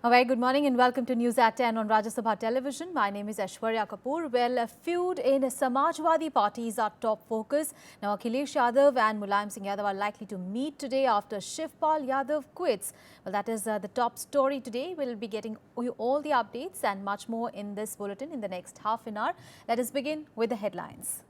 A very good morning and welcome to News at 10 on Rajya Sabha Television. My name is Aishwarya Kapoor. Well, a feud in Samajwadi Party is our top focus. Now, Akhilesh Yadav and Mulayam Singh Yadav are likely to meet today after Shivpal Yadav quits. Well, that is the top story today. We'll be getting you all the updates and much more in this bulletin in the next half an hour. Let us begin with the headlines.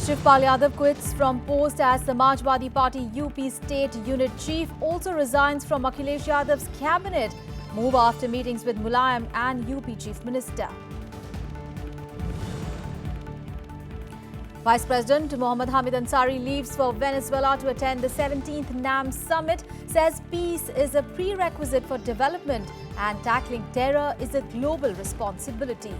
Shivpal Yadav quits from post as Samajwadi Party UP State Unit Chief, also resigns from Akhilesh Yadav's cabinet. Move after meetings with Mulayam and UP Chief Minister. Vice President Mohammad Hamid Ansari leaves for Venezuela to attend the 17th NAM Summit, says peace is a prerequisite for development and tackling terror is a global responsibility.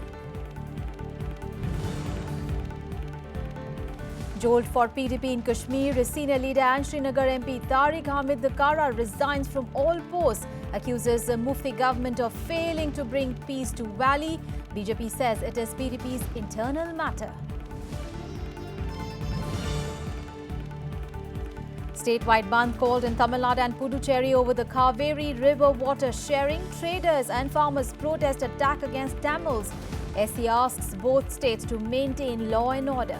Jolt for PDP in Kashmir, senior leader and Srinagar MP Tariq Hamid Kara resigns from all posts, accuses the Mufti government of failing to bring peace to Valley. BJP says it is PDP's internal matter. Statewide bandh called in Tamil Nadu and Puducherry over the Kaveri River water sharing. Traders and farmers protest attack against Tamils. SC asks both states to maintain law and order.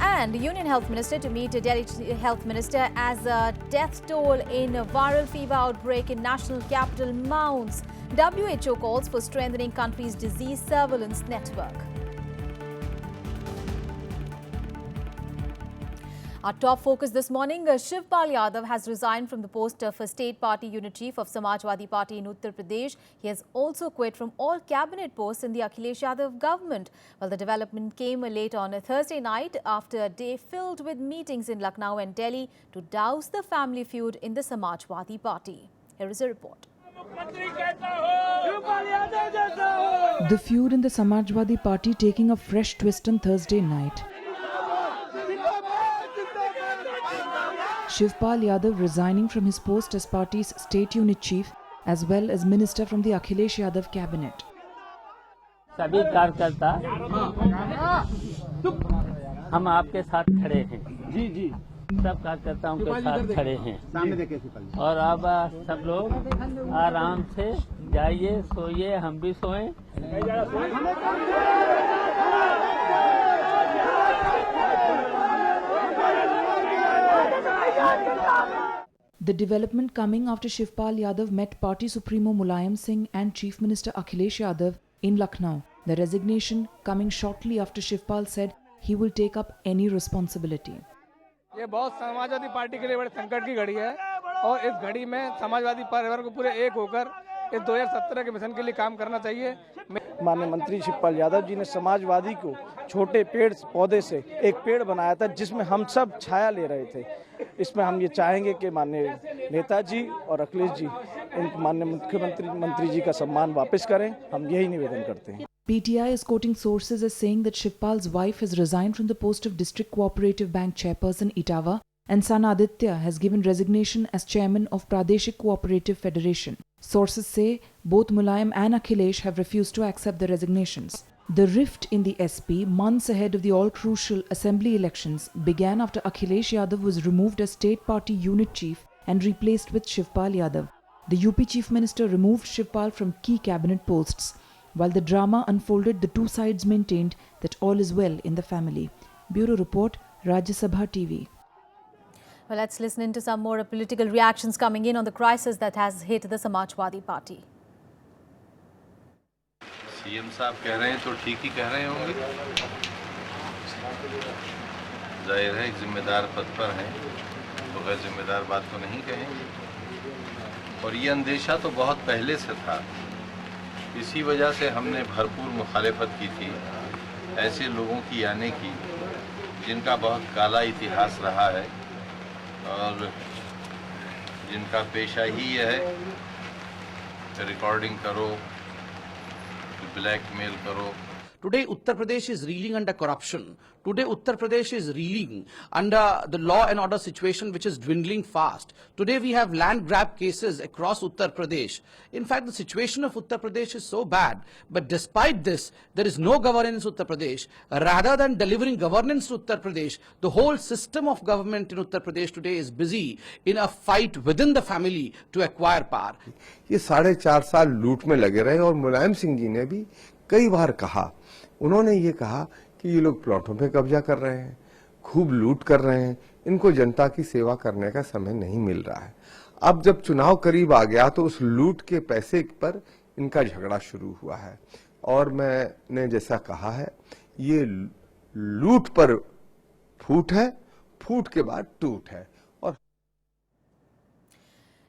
And Union Health Minister to meet Delhi Health Minister as a death toll in a viral fever outbreak in national capital mounts. WHO calls for strengthening country's disease surveillance network. Our top focus this morning, Shivpal Yadav has resigned from the post of State Party Unit Chief of Samajwadi Party in Uttar Pradesh. He has also quit from all cabinet posts in the Akhilesh Yadav government. Well, the development came late on a Thursday night after a day filled with meetings in Lucknow and Delhi to douse the family feud in the Samajwadi Party. Here is a report. The feud in the Samajwadi Party taking a fresh twist on Thursday night. Shivpal Yadav resigning from his post as party's state unit chief as well as minister from the Akhilesh Yadav cabinet. सभी कार्यकर्ता हम आपके साथ खड़े हैं। जी जी सब कार्यकर्ताओं के साथ खड़े हैं और अब सब लोग आराम से जाइए, सोइए, हम भी सोएं। The development coming after Shivpal Yadav met Party Supremo Mulayam Singh and Chief Minister Akhilesh Yadav in Lucknow. The resignation coming shortly after Shivpal said he will take up any responsibility. ये बहुत Samajwadi party के लिए बड़े संकट की घड़ी है और इस घड़ी में समाजवादी परिवार को पूरे एक होकर इस 2017 के मिशन के लिए काम करना चाहिए। माननीय मंत्री शिवपाल यादव जी ने समाजवादी को छोटे पेड़ पौधे से एक पेड़ बनाया था जिसमें हम सब छाया ले रहे थे। इसमें हम ये चाहेंगे कि माननीय नेताजी और अखिलेश जी इन माननीय मुख्यमंत्री जी का सम्मान वापस करें। हम यही निवेदन करते हैं। PTI is quoting sources as saying that Shivpal's wife has resigned from the post of District Cooperative Bank chairperson Etawah and son Aditya has given resignation as chairman of Pradeshik Cooperative Federation. Sources say both Mulayam and Akhilesh have refused to accept the resignations. The rift in the SP, months ahead of the all-crucial assembly elections, began after Akhilesh Yadav was removed as state party unit chief and replaced with Shivpal Yadav. The UP chief minister removed Shivpal from key cabinet posts. While the drama unfolded, the two sides maintained that all is well in the family. Bureau Report, Rajya Sabha TV. Well, let's listen into some more political reactions coming in on the crisis that has hit the Samajwadi Party. CM साहब कह रहे हैं तो ठीक ही कह रहे होंगे। जाहिर है एक जिम्मेदार पद पर हैं तो गैर जिम्मेदार बात तो नहीं कहेंगे और ये अंदेशा तो बहुत पहले से था। इसी वजह से हमने भरपूर मुखालिफत की थी ऐसे लोगों की आने की जिनका बहुत काला इतिहास रहा है और जिनका पेशा ही यह है रिकॉर्डिंग करो, ब्लैकमेल करो। Today, Uttar Pradesh is reeling under corruption. Today, Uttar Pradesh is reeling under the law and order situation which is dwindling fast. Today, we have land grab cases across Uttar Pradesh. In fact, the situation of Uttar Pradesh is so bad. But despite this, there is no governance in Uttar Pradesh. Rather than delivering governance to Uttar Pradesh, the whole system of government in Uttar Pradesh today is busy in a fight within the family to acquire power. ये 4.5 साल लूट में लगे रहे और मुलायम सिंह जी ने भी कई बार कहा, उन्होंने ये कहा कि ये लोग प्लॉटों पे कब्जा कर रहे हैं, खूब लूट कर रहे हैं, इनको जनता की सेवा करने का समय नहीं मिल रहा है। अब जब चुनाव करीब आ गया तो उस लूट के पैसे पर इनका झगड़ा शुरू हुआ है और मैंने जैसा कहा है, ये लूट पर फूट है, फूट के बाद टूट है।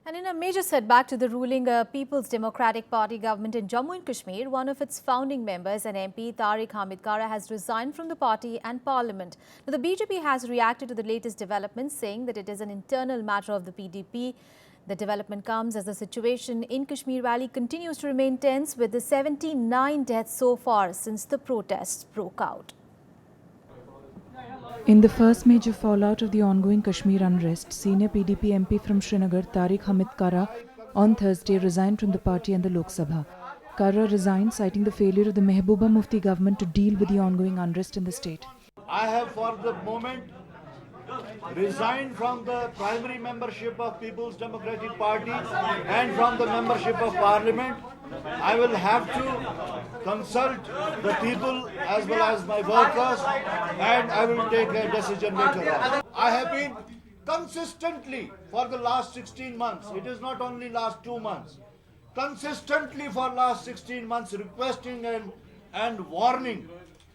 And in a major setback to the ruling People's Democratic Party government in Jammu and Kashmir, one of its founding members, an MP, Tariq Hamid Kara, has resigned from the party and parliament. Now, the BJP has reacted to the latest developments, saying that it is an internal matter of the PDP. The development comes as the situation in Kashmir Valley continues to remain tense, with the 79 deaths so far since the protests broke out. In the first major fallout of the ongoing Kashmir unrest, senior PDP MP from Srinagar, Tariq Hamid Kara, on Thursday resigned from the party and the Lok Sabha. Kara resigned, citing the failure of the Mehbooba Mufti government to deal with the ongoing unrest in the state. I have for the moment resigned from the primary membership of People's Democratic Party and from the membership of Parliament. I will have to consult the people as well as my workers, and I will take a decision later on. I have been consistently for the last 16 months, it is not only last 2 months, consistently for last 16 months requesting and warning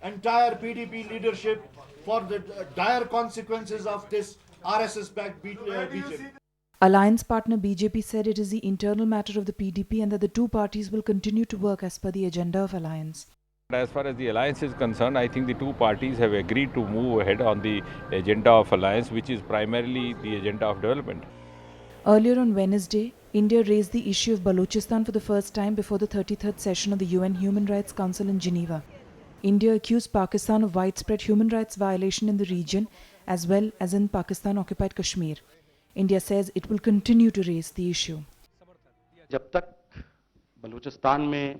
entire PDP leadership for the dire consequences of this RSS-backed BJP. Alliance partner BJP said it is the internal matter of the PDP and that the two parties will continue to work as per the agenda of alliance. As far as the alliance is concerned, I think the two parties have agreed to move ahead on the agenda of alliance, which is primarily the agenda of development. Earlier on Wednesday, India raised the issue of Balochistan for the first time before the 33rd session of the UN Human Rights Council in Geneva. India accused Pakistan of widespread human rights violation in the region as well as in Pakistan-occupied Kashmir. India says it will continue to raise the issue. जब तक बलूचिस्तान में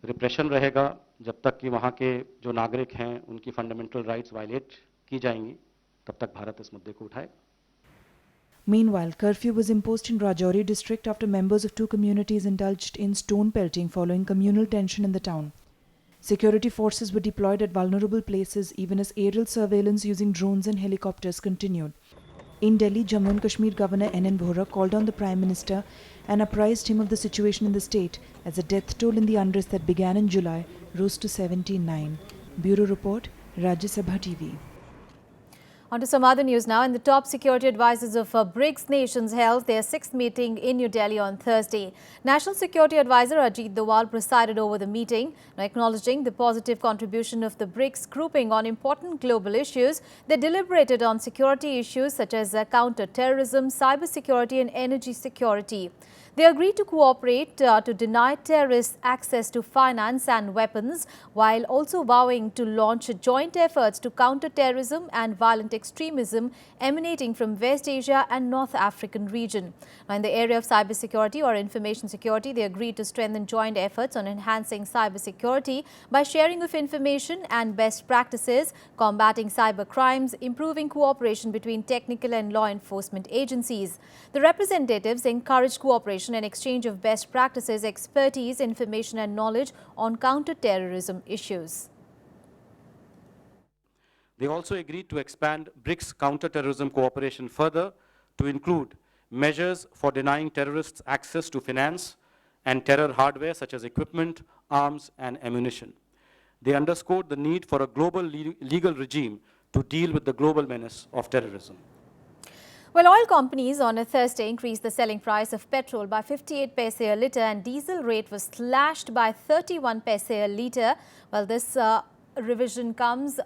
repression रहेगा, जब तक कि वहाँ के जो नागरिक हैं उनकी फंडामेंटल राइट्स वायलेट की जाएंगी, तब तक भारत इस मुद्दे को उठाएगा. Meanwhile, curfew was imposed in Rajouri district after members of two communities indulged in stone pelting following communal tension in the town. Security forces were deployed at vulnerable places even as aerial surveillance using drones and helicopters continued. In Delhi, Jammu and Kashmir Governor N.N. Vohra called on the Prime Minister and apprised him of the situation in the state as the death toll in the unrest that began in July rose to 79. Bureau Report, Rajya Sabha TV. On to some other news now. And the top security advisors of BRICS nations held their 6th meeting in New Delhi on Thursday. National Security Advisor Ajit Doval presided over the meeting. Now, acknowledging the positive contribution of the BRICS grouping on important global issues, they deliberated on security issues such as counter-terrorism, cyber-security and energy security. They agreed to cooperate to deny terrorists access to finance and weapons, while also vowing to launch joint efforts to counter terrorism and violent extremism emanating from West Asia and North African region. Now, in the area of cybersecurity or information security, they agreed to strengthen joint efforts on enhancing cybersecurity by sharing of information and best practices, combating cyber crimes, improving cooperation between technical and law enforcement agencies. The representatives encouraged cooperation and exchange of best practices, expertise, information and knowledge on counter-terrorism issues. They also agreed to expand BRICS counter-terrorism cooperation further to include measures for denying terrorists access to finance and terror hardware such as equipment, arms and ammunition. They underscored the need for a global legal regime to deal with the global menace of terrorism. Well, oil companies on a Thursday increased the selling price of petrol by 58 paise a litre and diesel rate was slashed by 31 paise a litre. Well, this revision comes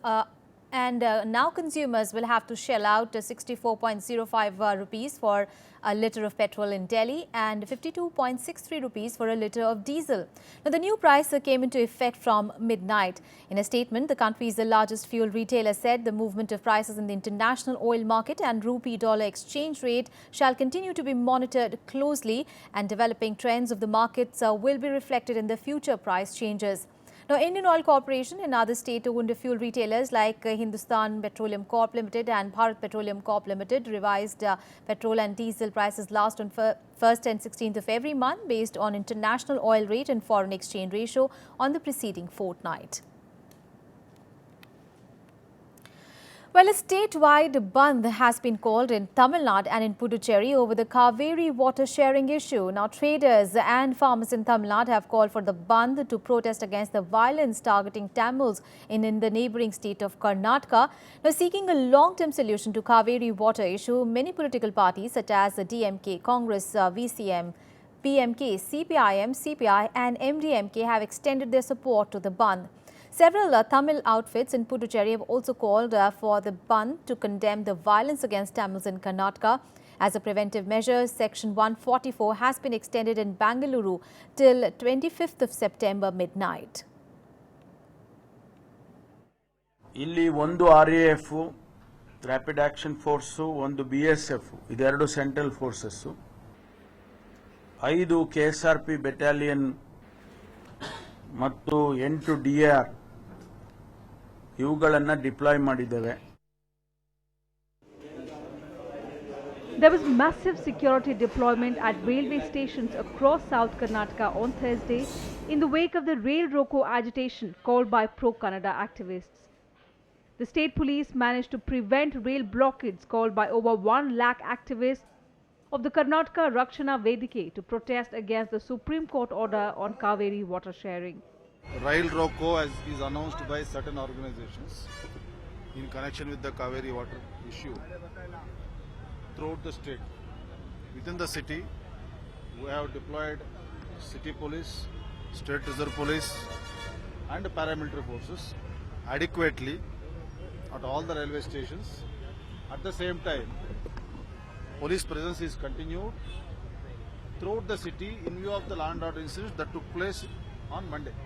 And now consumers will have to shell out 64.05 rupees for a litre of petrol in Delhi and 52.63 rupees for a litre of diesel. Now, the new price came into effect from midnight. In a statement, the country's largest fuel retailer said the movement of prices in the international oil market and rupee-dollar exchange rate shall continue to be monitored closely, and developing trends of the markets will be reflected in the future price changes. Now, Indian Oil Corporation and other state-owned fuel retailers like Hindustan Petroleum Corp Limited and Bharat Petroleum Corp Limited revised petrol and diesel prices last on 1st and 16th of every month based on international oil rate and foreign exchange ratio on the preceding fortnight. Well, a statewide Bandh has been called in Tamil Nadu and in Puducherry over the Kaveri water sharing issue. Now, traders and farmers in Tamil Nadu have called for the Bandh to protest against the violence targeting Tamils in the neighbouring state of Karnataka. Now, seeking a long-term solution to Kaveri water issue, many political parties such as the DMK, Congress, VCM, PMK, CPIM, CPI and MDMK have extended their support to the Bandh. Several Tamil outfits in Puducherry have also called for the Bandh to condemn the violence against Tamils in Karnataka. As a preventive measure, Section 144 has been extended in Bengaluru till 25th of September midnight. ಇಲ್ಲಿ ಒಂದು RAF, rapid action force, ಒಂದು BSF, ಇದೆರಡು central forces, 5 KSRP battalion ಮತ್ತು 8 DR ಇವುಗಳನ್ನು deploy ಮಾಡಿದ್ದೇವೆ. There was massive security deployment at railway stations across South Karnataka on Thursday in the wake of the Rail Roko agitation called by pro-Kannada activists. The state police managed to prevent rail blockades called by over 1 lakh activists of the Karnataka Rakshana Vedike to protest against the Supreme Court order on Kaveri water sharing. Rail Roko is announced by certain organizations in connection with the Kaveri water issue throughout the state. Within the city, we have deployed city police, state reserve police and paramilitary forces adequately at all the railway stations. At the same time, police presence is continued throughout the city in view of the land order incidents that took place on Monday.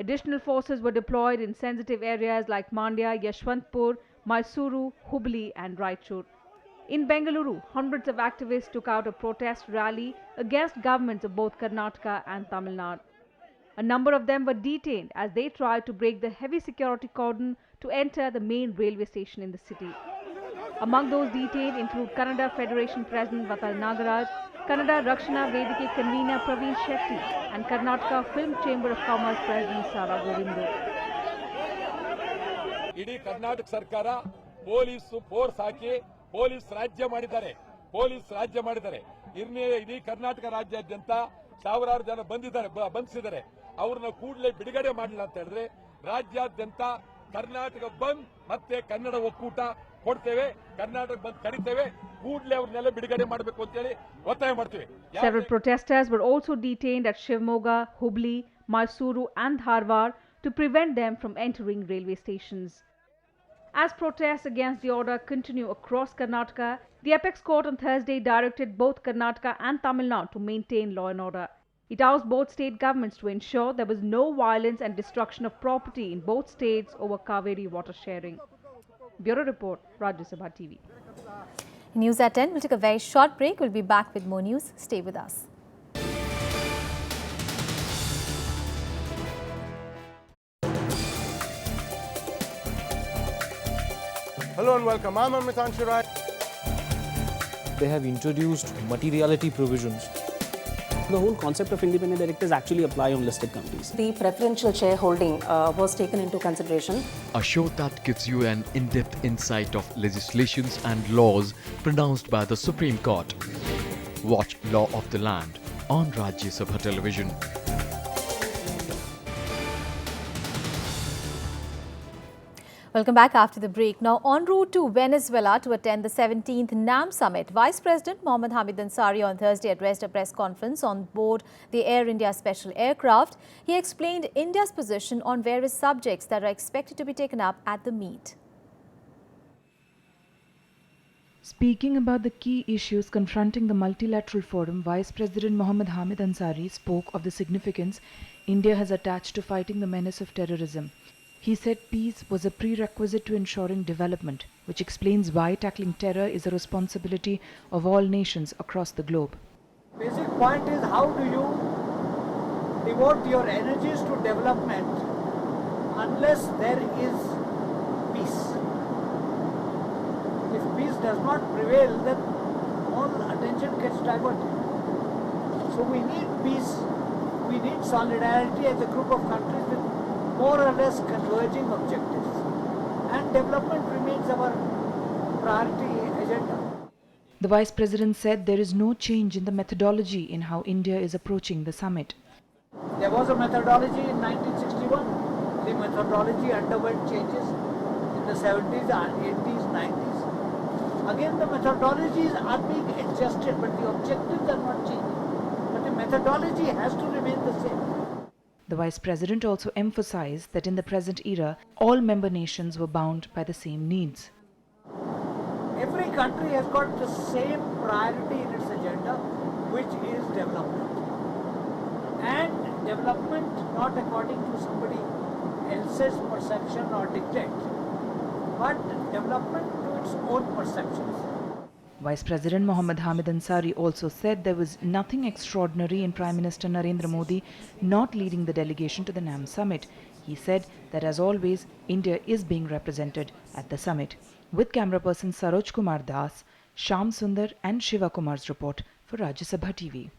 Additional forces were deployed in sensitive areas like Mandya, Yashwantpur, Mysuru, Hubli and Raichur. In Bengaluru, hundreds of activists took out a protest rally against governments of both Karnataka and Tamil Nadu. A number of them were detained as they tried to break the heavy security cordon to enter the main railway station in the city. Among those detained include Kannada Federation President Vatal Nagaraj, Kannada Rakshana Vedike convener Praveen Shetty and Karnataka Film Chamber of Commerce President Sara Govindu. ಇಡೀ ಕರ್ನಾಟಕ ಸರ್ಕಾರ police force ಹಾಕಿ police ರಾಜ್ಯ ಮಾಡಿದ್ದಾರೆ. ಇಡೀ ಕರ್ನಾಟಕ ರಾಜ್ಯಾದ್ಯಂತ ಸಾವಿರಾರು ಜನ ಬಂಧಿಸಿದ್ದಾರೆ. ಅವ್ರನ್ನ ಕೂಡಲೇ ಬಿಡುಗಡೆ ಮಾಡಲಿಲ್ಲ ಅಂತ ಹೇಳಿದ್ರೆ ರಾಜ್ಯಾದ್ಯಂತ ಕರ್ನಾಟಕ ಬಂದ್ ಮತ್ತೆ ಕನ್ನಡ ಒಕ್ಕೂಟ ಕೊಡ್ತೇವೆ, ಕರ್ನಾಟಕ ಬಂದ್ ಕರೀತೇವೆ, ಕೂಡಲೇ ಅವ್ರನ್ನೆಲ್ಲ ಬಿಡುಗಡೆ ಮಾಡಬೇಕು ಅಂತ ಹೇಳಿ ಒತ್ತಾಯ ಮಾಡ್ತೀವಿ. Several protesters were also detained at Shivamogga, Hubli, Mysuru and Dharwad to prevent them from entering railway stations. As protests against the order continue across Karnataka, the Apex Court on Thursday directed both Karnataka and Tamil Nadu to maintain law and order. It asked both state governments to ensure there was no violence and destruction of property in both states over Kaveri water sharing. Bureau Report, Rajya Sabha TV. News at 10. We'll take a very short break. We'll be back with more news. Stay with us. Hello and welcome. I'm Amitanshu Rai. They have introduced materiality provisions. The whole concept of independent directors actually apply on listed companies. The preferential shareholding was taken into consideration. A show that gives you an in-depth insight of legislations and laws pronounced by the Supreme Court. Watch Law of the Land on Rajya Sabha Television. Welcome back after the break. Now, en route to Venezuela to attend the 17th NAM Summit, Vice President Mohammad Hamid Ansari on Thursday addressed a press conference on board the Air India special aircraft. He explained India's position on various subjects that are expected to be taken up at the meet. Speaking about the key issues confronting the multilateral forum, Vice President Mohammad Hamid Ansari spoke of the significance India has attached to fighting the menace of terrorism. He said peace was a prerequisite to ensuring development, which explains why tackling terror is a responsibility of all nations across the globe. Basic point is, how do you devote your energies to development unless there is peace? If peace does not prevail, then all attention gets diverted. So we need peace, we need solidarity as a group of countries with more or less converging objectives. And development remains our priority agenda. The Vice President said there is no change in the methodology in how India is approaching the summit. There was a methodology in 1961. The methodology underwent changes in the 70s, 80s, 90s. Again, the methodologies are being adjusted, but the objectives are not changing. But the methodology has to remain the same. The Vice President also emphasized that in the present era, all member nations were bound by the same needs. Every country has got the same priority in its agenda, which is development. And development not according to somebody else's perception or dictate, but development to its own perceptions. Vice President Mohammad Hamid Ansari also said there was nothing extraordinary in Prime Minister Narendra Modi not leading the delegation to the NAM summit. He said that as always, India is being represented at the summit. With camera person Saroj Kumar Das, Sham Sundar and Shiva Kumar's report for Rajya Sabha TV.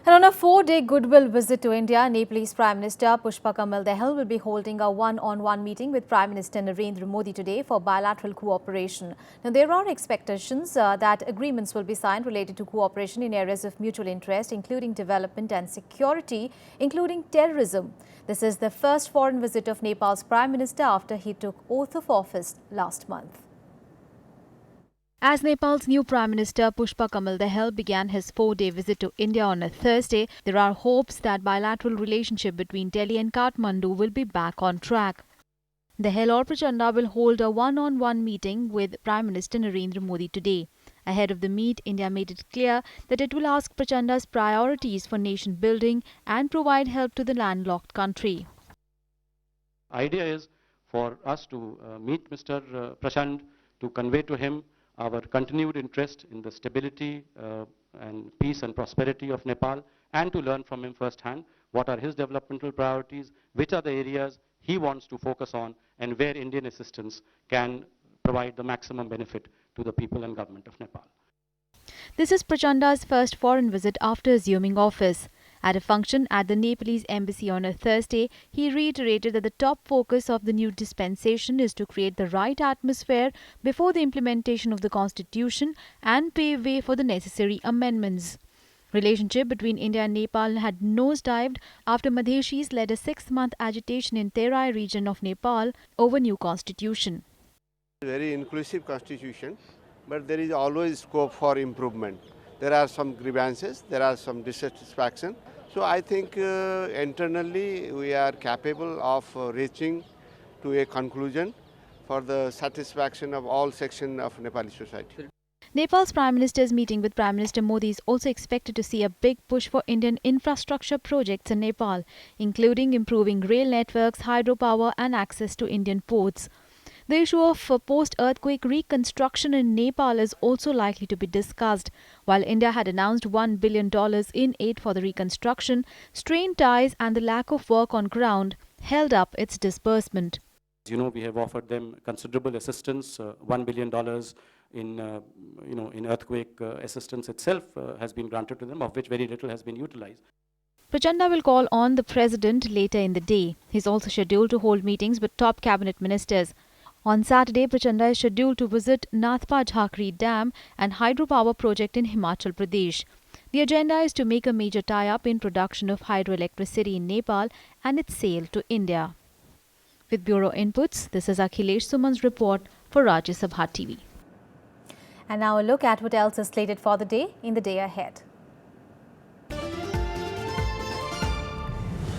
And on a 4-day goodwill visit to India, Nepalese Prime Minister Pushpa Kamal Dahal will be holding a one-on-one meeting with Prime Minister Narendra Modi today for bilateral cooperation. Now, there are expectations that agreements will be signed related to cooperation in areas of mutual interest, including development and security, including terrorism. This is the first foreign visit of Nepal's Prime Minister after he took oath of office last month. As Nepal's new Prime Minister Pushpa Kamal Dahal began his 4-day visit to India on a Thursday, there are hopes that bilateral relationship between Delhi and Kathmandu will be back on track. Dahal or Prachanda will hold a one-on-one meeting with Prime Minister Narendra Modi today. Ahead of the meet, India made it clear that it will ask Prachanda's priorities for nation building and provide help to the landlocked country. Idea is for us to meet Mr. Prachand, to convey to him our continued interest in the stability and peace and prosperity of Nepal, and to learn from him firsthand what are his developmental priorities, which are the areas he wants to focus on, and where Indian assistance can provide the maximum benefit to the people and government of Nepal. This is Prachanda's first foreign visit after assuming office. At a function at the Nepalese embassy on a Thursday, he reiterated that the top focus of the new dispensation is to create the right atmosphere before the implementation of the constitution and pave way for the necessary amendments. Relationship between India and Nepal had nosedived after Madheshis led a 6-month agitation in Terai region of Nepal over new constitution. Very inclusive constitution, but there is always scope for improvement. There are some grievances, there are some dissatisfaction. So I think internally we are capable of reaching to a conclusion for the satisfaction of all sections of Nepali society. Nepal's Prime Minister's meeting with Prime Minister Modi is also expected to see a big push for Indian infrastructure projects in Nepal, including improving rail networks, hydropower and access to Indian ports. The issue of post-earthquake reconstruction in Nepal is also likely to be discussed. While India had announced $1 billion in aid for the reconstruction, strained ties and the lack of work on ground held up its disbursement. As you know, we have offered them considerable assistance. $1 billion in earthquake assistance itself has been granted to them, of which very little has been utilized. Prachanda will call on the President later in the day. He is also scheduled to hold meetings with top cabinet ministers. On Saturday, Prachanda is scheduled to visit Nathpa Jhakri Dam and hydropower project in Himachal Pradesh. The agenda is to make a major tie-up in production of hydroelectricity in Nepal and its sale to India. With Bureau Inputs, this is Akhilesh Suman's report for Rajya Sabha TV. And now a look at what else is slated for the day in the day ahead.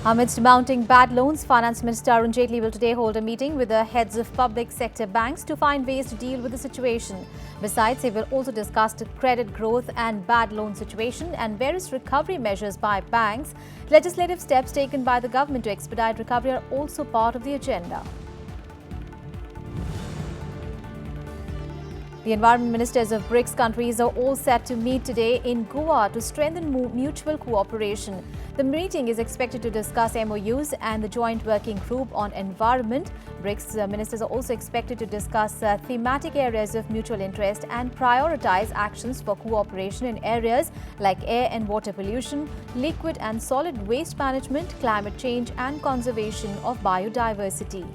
Amidst mounting bad loans, Finance Minister Arun Jaitley will today hold a meeting with the heads of public sector banks to find ways to deal with the situation. Besides, he will also discuss the credit growth and bad loan situation and various recovery measures by banks. Legislative steps taken by the government to expedite recovery are also part of the agenda. The environment ministers of BRICS countries are all set to meet today in Goa to strengthen mutual cooperation. The meeting is expected to discuss MOUs and the joint working group on environment. BRICS ministers are also expected to discuss thematic areas of mutual interest and prioritize actions for cooperation in areas like air and water pollution, liquid and solid waste management, climate change and conservation of biodiversity.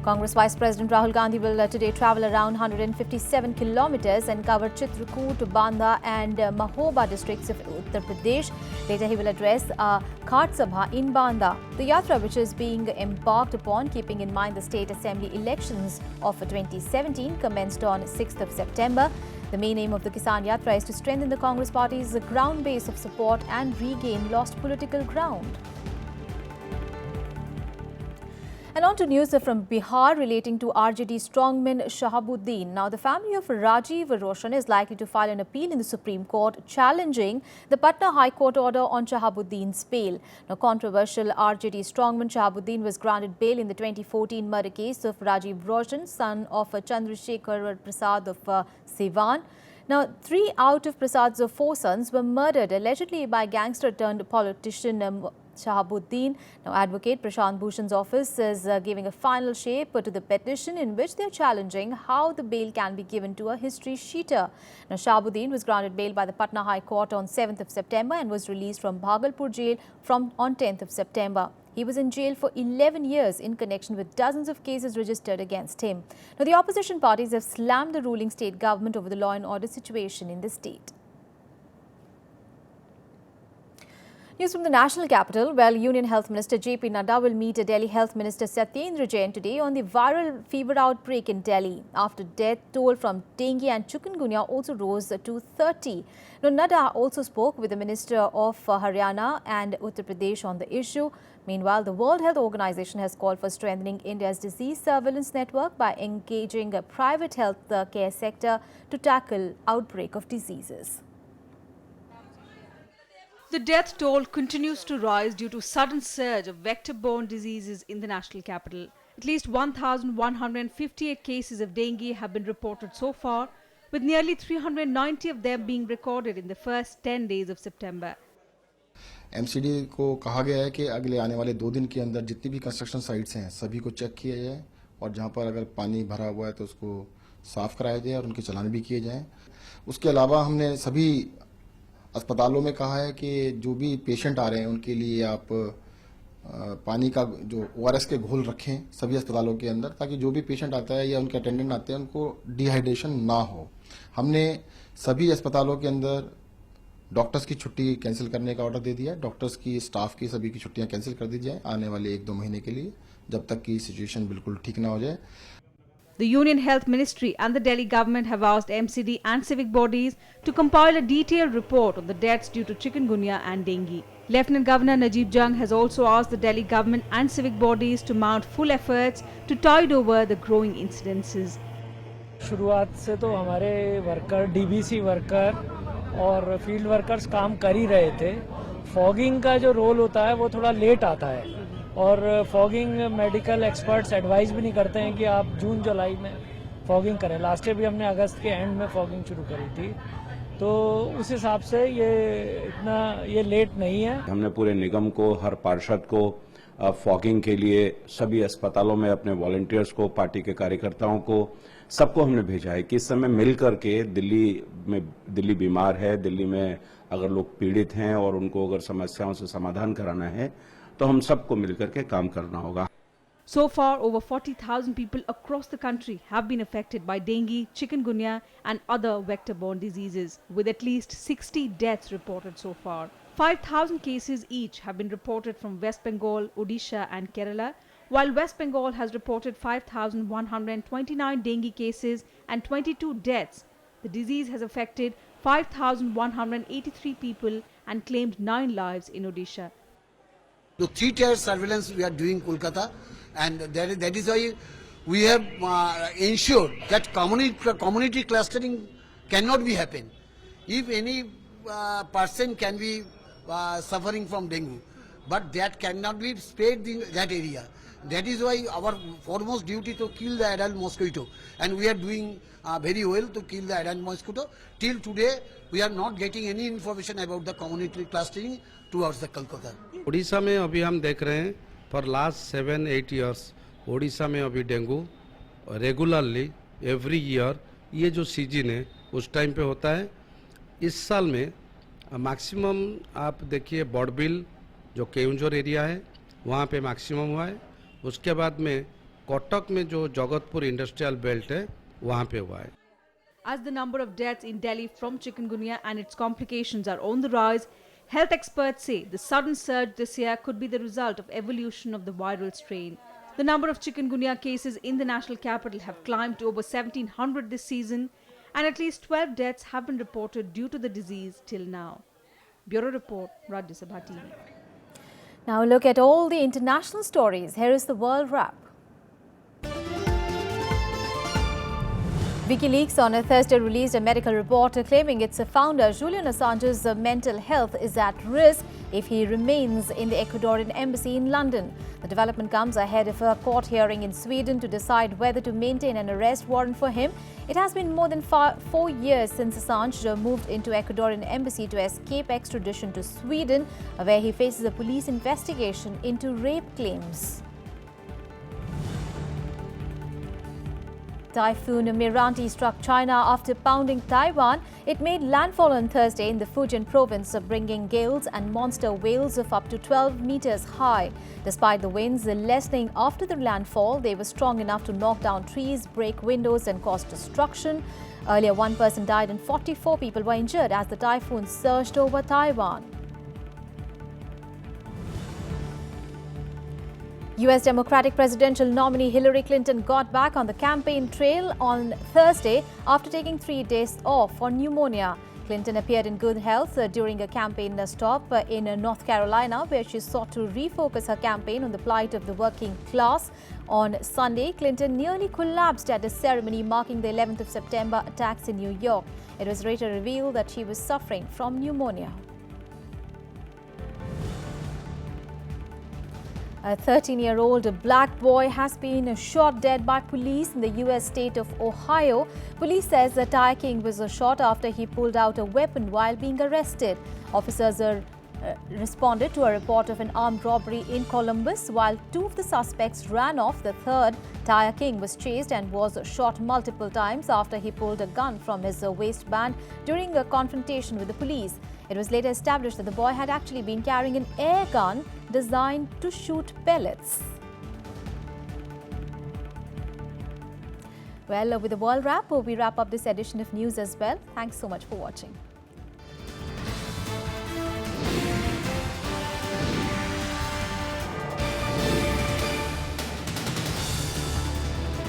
Congress Vice President Rahul Gandhi will today travel around 157 kilometers and cover Chitrakoot, Banda and Mahoba districts of Uttar Pradesh. Later he will address a Khat Sabha in Banda. The yatra, which is being embarked upon keeping in mind the state assembly elections of 2017, commenced on 6th of September. The main aim of the Kisan Yatra is to strengthen the Congress party's ground base of support and regain lost political ground. And on to news from Bihar relating to RJD strongman Shahabuddin. Now, the family of Rajiv Roshan is likely to file an appeal in the Supreme Court challenging the Patna High Court order on Shahabuddin's bail. Now, controversial RJD strongman Shahabuddin was granted bail in the 2014 murder case of Rajiv Roshan, son of Chandrasekhar Prasad of Siwan. Now, 3 out of Prasad's 4 sons were murdered allegedly by gangster-turned-politician Shahabuddin. Now, advocate Prashant Bhushan's office is giving a final shape to the petition in which they are challenging how the bail can be given to a history sheeter. Now, Shahabuddin was granted bail by the Patna High Court on 7th of September and was released from Bhagalpur jail on 10th of September. He was in jail for 11 years in connection with dozens of cases registered against him. Now, the opposition parties have slammed the ruling state government over the law and order situation in the state. News from the national capital. Well, Union Health Minister J.P. Nadda will meet Delhi Health Minister Satyendra Jain today on the viral fever outbreak in Delhi. After death toll from dengue and chikungunya also rose to 30. Now, Nadda also spoke with the Minister of Haryana and Uttar Pradesh on the issue. Meanwhile, the World Health Organization has called for strengthening India's disease surveillance network by engaging a private health care sector to tackle outbreak of diseases. The death toll continues to rise due to sudden surge of vector-borne diseases in the national capital. At least 1,158 cases of dengue have been reported so far, with nearly 390 of them being recorded in the first 10 days of September. MCD को कहा गया है कि अगले आने वाले 2 दिन के अंदर जितनी भी कंस्ट्रक्शन साइट्स हैं सभी को चेक किया जाए और जहां पर अगर पानी भरा हुआ है तो उसको साफ कराया जाए और उनके चालान भी किए जाएं। उसके अलावा हमने सभी अस्पतालों में कहा है कि जो भी पेशेंट आ रहे हैं उनके लिए आप पानी का जो ORS के घोल रखें सभी अस्पतालों के अंदर, ताकि जो भी पेशेंट आता है या उनके अटेंडेंट आते हैं उनको डिहाइड्रेशन ना हो। हमने सभी अस्पतालों के अंदर डॉक्टर्स की छुट्टी कैंसिल करने का ऑर्डर दे दिया है। डॉक्टर्स की, स्टाफ की सभी की छुट्टियां कैंसिल कर दी जाए आने वाले 1-2 महीने के लिए, जब तक कि सिचुएशन बिल्कुल ठीक ना हो जाए। The Union Health Ministry and the Delhi government have asked MCD and civic bodies to compile a detailed report on the deaths due to chikungunya and dengue. Lieutenant Governor Najib Jung has also asked the Delhi government and civic bodies to mount full efforts to tide over the growing incidences. शुरुआत से तो हमारे worker, DBC worker और field workers काम कर ही रहे थे। Fogging का जो रोल होता है वो थोड़ा लेट आता है और फॉगिंग मेडिकल एक्सपर्ट्स एडवाइस भी नहीं करते हैं कि आप जून जुलाई में फॉगिंग करें। लास्ट ईयर भी हमने अगस्त के एंड में फॉगिंग शुरू करी थी, तो उस हिसाब से ये लेट नहीं है। हमने पूरे निगम को, हर पार्षद को फॉगिंग के लिए सभी अस्पतालों में अपने वॉलंटियर्स को, पार्टी के कार्यकर्ताओं को, सबको हमने भेजा है कि इस समय मिल करके दिल्ली बीमार है, दिल्ली में अगर लोग पीड़ित हैं और उनको अगर समस्याओं से समाधान कराना है तो हम सबको मिलकर के काम करना होगा। So far, over 40,000 people across the country have been affected by dengue, chikungunya and other vector-borne diseases, with at least 60 deaths reported so far. 5,000 cases each have been reported from West Bengal, Odisha and Kerala, while West Bengal has reported 5,129 dengue cases and 22 deaths. The disease has affected 5,183 people and claimed 9 lives in Odisha. The 3-tier surveillance we are doing Kolkata, and that is why we have ensured that community clustering cannot be happen. If any person can be suffering from dengue, but that cannot be spread in that area. That is why our foremost duty to kill the adult mosquito, and we are doing very well to kill the adult mosquito. Till today, we are not getting any information about the community clustering towards the Kolkata. Orissa में अभी हम देख रहे हैं for last 7-8 years Orissa में अभी dengue regularly every year ये जो सीजन है उस टाइम पे होता है। इस साल में मैक्सिमम आप देखिए बॉडबिल जो केउंझर एरिया है वहाँ पे मैक्सिमम हुआ है। उसके बाद में कटक में जो जगतपुर इंडस्ट्रियल बेल्ट है वहाँ पे हुआ है। As the number of deaths in Delhi from chikungunya and its complications are on the rise, health experts say the sudden surge this year could be the result of evolution of the viral strain. The number of chikungunya cases in the national capital have climbed to over 1,700 this season, and at least 12 deaths have been reported due to the disease till now. Bureau Report, Rajya Sabha TV. Now look at all the international stories. Here is the World Wrap. WikiLeaks on a Thursday released a medical report claiming its founder Julian Assange's mental health is at risk if he remains in the Ecuadorian embassy in London. The development comes ahead of a court hearing in Sweden to decide whether to maintain an arrest warrant for him. It has been more than 4 years since Assange moved into Ecuadorian embassy to escape extradition to Sweden, where he faces a police investigation into rape claims. Typhoon Miranti struck China after pounding Taiwan. It made landfall on Thursday in the Fujian province, bringing gales and monster whales of up to 12 meters high. Despite the winds lessening after the landfall, they were strong enough to knock down trees, break windows and cause destruction. Earlier, 1 person died and 44 people were injured as the typhoon surged over Taiwan. US Democratic presidential nominee Hillary Clinton got back on the campaign trail on Thursday after taking 3 days off for pneumonia. Clinton appeared in good health during a campaign stop in North Carolina, where she sought to refocus her campaign on the plight of the working class. On Sunday, Clinton nearly collapsed at a ceremony marking the 11th of September attacks in New York. It was later revealed that she was suffering from pneumonia. A 13-year-old black boy has been shot dead by police in the U.S. state of Ohio. Police says that Tyre King was shot after he pulled out a weapon while being arrested. Officers responded to a report of an armed robbery in Columbus. While 2 of the suspects ran off, the third, Tyre King, was chased and was shot multiple times after he pulled a gun from his waistband during a confrontation with the police. It was later established that the boy had actually been carrying an air gun designed to shoot pellets. Well, with the World Wrap, we wrap up this edition of news as well. Thanks so much for watching.